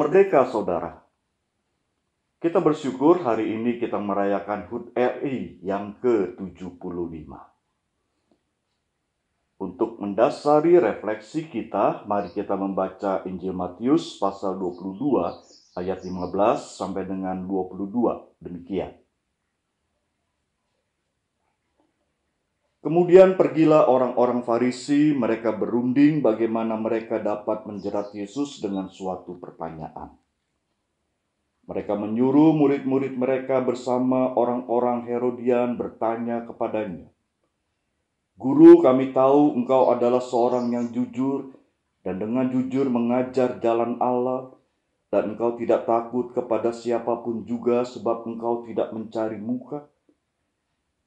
Merdeka, saudara. Kita bersyukur hari ini kita merayakan HUT RI yang ke-75. Untuk mendasari refleksi kita, mari kita membaca Injil Matius pasal 22 ayat 15 sampai dengan 22. Demikian. Kemudian pergilah orang-orang Farisi, mereka berunding bagaimana mereka dapat menjerat Yesus dengan suatu pertanyaan. Mereka menyuruh murid-murid mereka bersama orang-orang Herodian bertanya kepadanya, "Guru, kami tahu engkau adalah seorang yang jujur dan dengan jujur mengajar jalan Allah, dan engkau tidak takut kepada siapapun juga sebab engkau tidak mencari muka.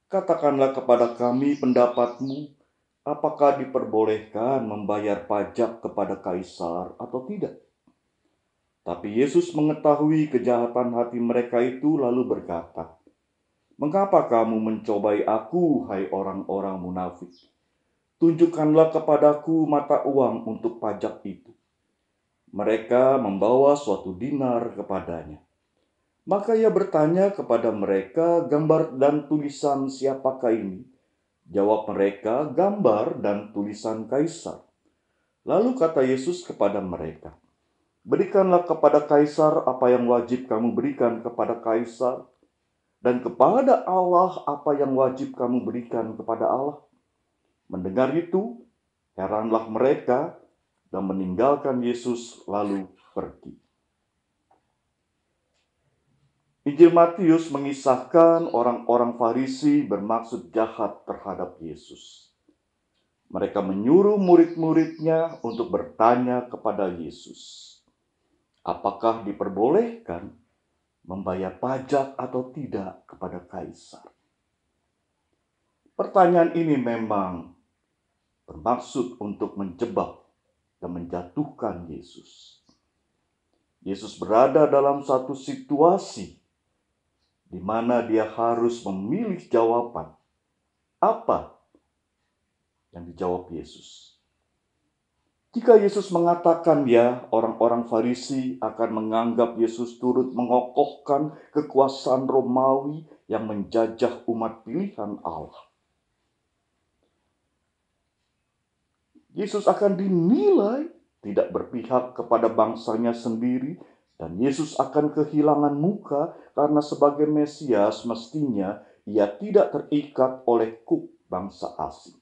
Katakanlah kepada kami pendapatmu, apakah diperbolehkan membayar pajak kepada kaisar atau tidak?" Tapi Yesus mengetahui kejahatan hati mereka itu lalu berkata, "Mengapa kamu mencobai aku, hai orang-orang munafik? Tunjukkanlah kepadaku mata uang untuk pajak itu." Mereka membawa suatu dinar kepadanya. Maka ia bertanya kepada mereka, "Gambar dan tulisan siapakah ini?" Jawab mereka, "Gambar dan tulisan kaisar." Lalu kata Yesus kepada mereka, "Berikanlah kepada kaisar apa yang wajib kamu berikan kepada kaisar, dan kepada Allah apa yang wajib kamu berikan kepada Allah." Mendengar itu, heranlah mereka dan meninggalkan Yesus lalu pergi. Injil Matius mengisahkan orang-orang Farisi bermaksud jahat terhadap Yesus. Mereka menyuruh murid-muridnya untuk bertanya kepada Yesus, apakah diperbolehkan membayar pajak atau tidak kepada kaisar? Pertanyaan ini memang bermaksud untuk menjebak dan menjatuhkan Yesus. Yesus berada dalam satu situasi di mana dia harus memilih jawaban. Apa yang dijawab Yesus? Jika Yesus mengatakan ya, orang-orang Farisi akan menganggap Yesus turut mengokohkan kekuasaan Romawi yang menjajah umat pilihan Allah. Yesus akan dinilai tidak berpihak kepada bangsanya sendiri, dan Yesus akan kehilangan muka karena sebagai Mesias mestinya ia tidak terikat oleh kuk bangsa asing.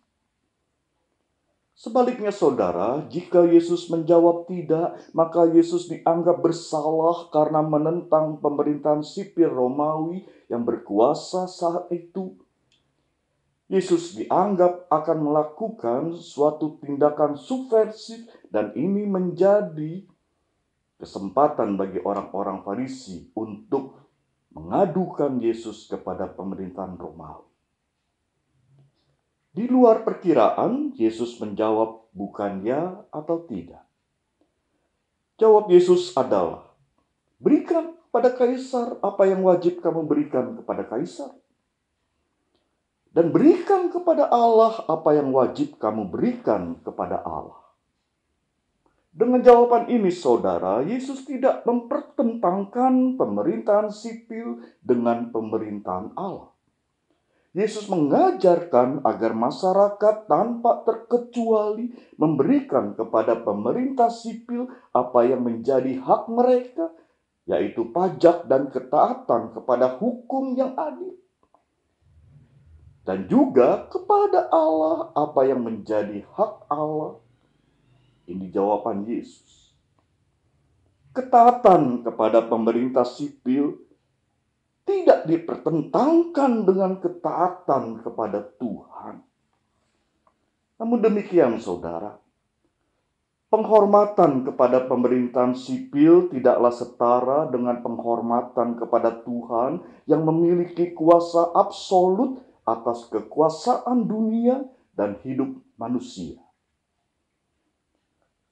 Sebaliknya saudara, jika Yesus menjawab tidak, maka Yesus dianggap bersalah karena menentang pemerintahan sipil Romawi yang berkuasa saat itu. Yesus dianggap akan melakukan suatu tindakan subversif, dan ini menjadi kesempatan bagi orang-orang Farisi untuk mengadukan Yesus kepada pemerintahan Romawi. Di luar perkiraan, Yesus menjawab bukan ya atau tidak. Jawab Yesus adalah, "Berikan pada kaisar apa yang wajib kamu berikan kepada kaisar, dan berikan kepada Allah apa yang wajib kamu berikan kepada Allah." Dengan jawaban ini, saudara, Yesus tidak mempertentangkan pemerintahan sipil dengan pemerintahan Allah. Yesus mengajarkan agar masyarakat tanpa terkecuali memberikan kepada pemerintah sipil apa yang menjadi hak mereka, yaitu pajak dan ketaatan kepada hukum yang adil. Dan juga kepada Allah apa yang menjadi hak Allah. Ini jawaban Yesus. Ketaatan kepada pemerintah sipil tidak dipertentangkan dengan ketaatan kepada Tuhan. Namun demikian saudara, penghormatan kepada pemerintahan sipil tidaklah setara dengan penghormatan kepada Tuhan yang memiliki kuasa absolut atas kekuasaan dunia dan hidup manusia.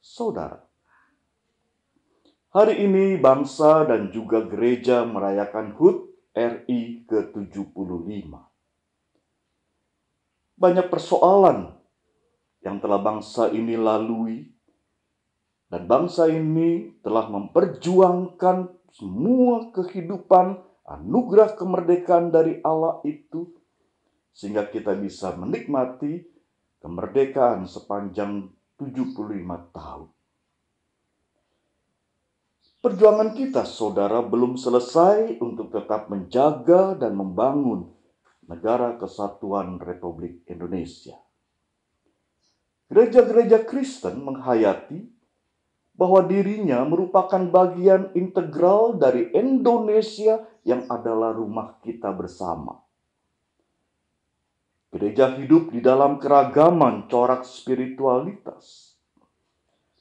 Saudara, hari ini bangsa dan juga gereja merayakan HUT RI ke-75. Banyak persoalan yang telah bangsa ini lalui, Dan bangsa ini telah memperjuangkan semua kehidupan, anugerah kemerdekaan dari Allah itu, sehingga kita bisa menikmati kemerdekaan sepanjang 75 tahun. Perjuangan kita, saudara, belum selesai untuk tetap menjaga dan membangun negara kesatuan Republik Indonesia. Gereja-gereja Kristen menghayati bahwa dirinya merupakan bagian integral dari Indonesia yang adalah rumah kita bersama. Gereja hidup di dalam keragaman corak spiritualitas.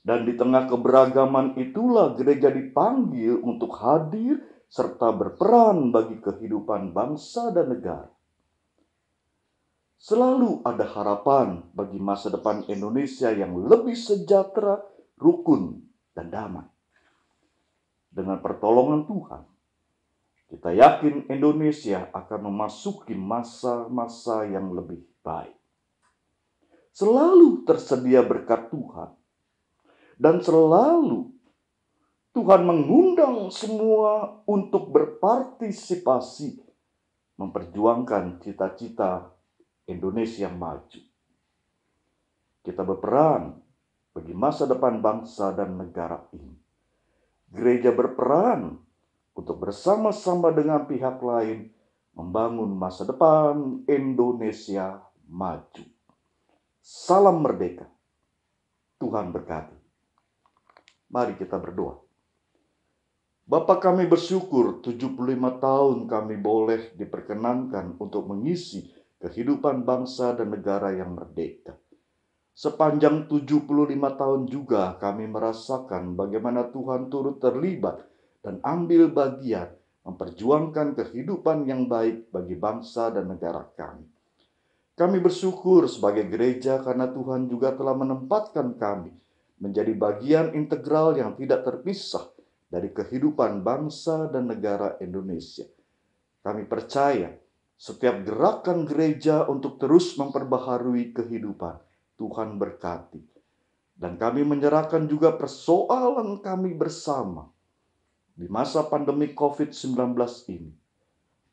Dan di tengah keberagaman itulah gereja dipanggil untuk hadir serta berperan bagi kehidupan bangsa dan negara. Selalu ada harapan bagi masa depan Indonesia yang lebih sejahtera, rukun, dan damai. Dengan pertolongan Tuhan, kita yakin Indonesia akan memasuki masa-masa yang lebih baik. Selalu tersedia berkat Tuhan. Dan selalu Tuhan mengundang semua untuk berpartisipasi memperjuangkan cita-cita Indonesia yang maju. Kita berperan bagi masa depan bangsa dan negara ini. Gereja berperan untuk bersama-sama dengan pihak lain membangun masa depan Indonesia maju. Salam merdeka. Tuhan berkati. Mari kita berdoa. Bapa, kami bersyukur 75 tahun kami boleh diperkenankan untuk mengisi kehidupan bangsa dan negara yang merdeka. Sepanjang 75 tahun juga kami merasakan bagaimana Tuhan turut terlibat dan ambil bagian memperjuangkan kehidupan yang baik bagi bangsa dan negara kami. Kami bersyukur sebagai gereja karena Tuhan juga telah menempatkan kami menjadi bagian integral yang tidak terpisah dari kehidupan bangsa dan negara Indonesia. Kami percaya setiap gerakan gereja untuk terus memperbaharui kehidupan, Tuhan berkati. Dan kami menyerahkan juga persoalan kami bersama di masa pandemi COVID-19 ini.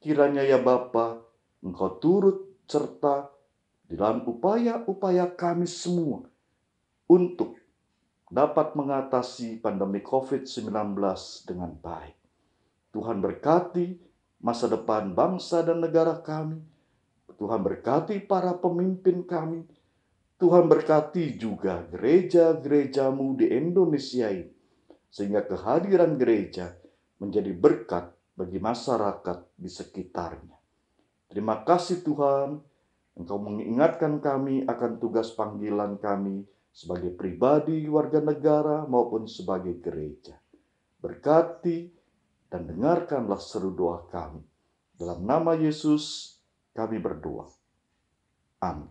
Kiranya ya Bapa, Engkau turut serta dalam upaya-upaya kami semua untuk dapat mengatasi pandemi COVID-19 dengan baik. Tuhan berkati masa depan bangsa dan negara kami. Tuhan berkati para pemimpin kami. Tuhan berkati juga gereja-gerejamu di Indonesia ini. Sehingga kehadiran gereja menjadi berkat bagi masyarakat di sekitarnya. Terima kasih Tuhan, Engkau mengingatkan kami akan tugas panggilan kami sebagai pribadi, warga negara, maupun sebagai gereja. Berkati dan dengarkanlah seru doa kami. Dalam nama Yesus kami berdoa. Amin.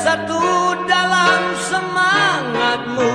Satu dalam semangatmu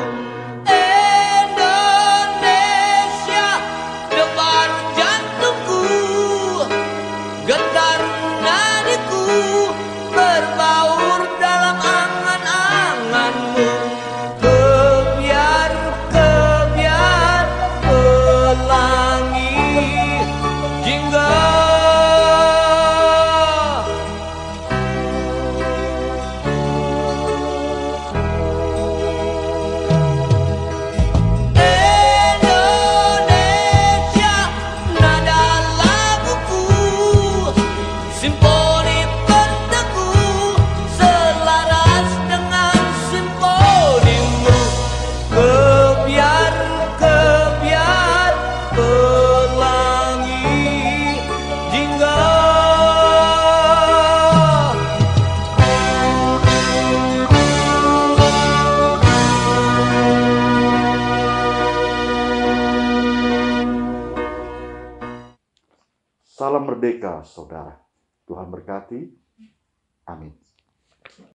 Salam merdeka, saudara. Tuhan berkati. Amin.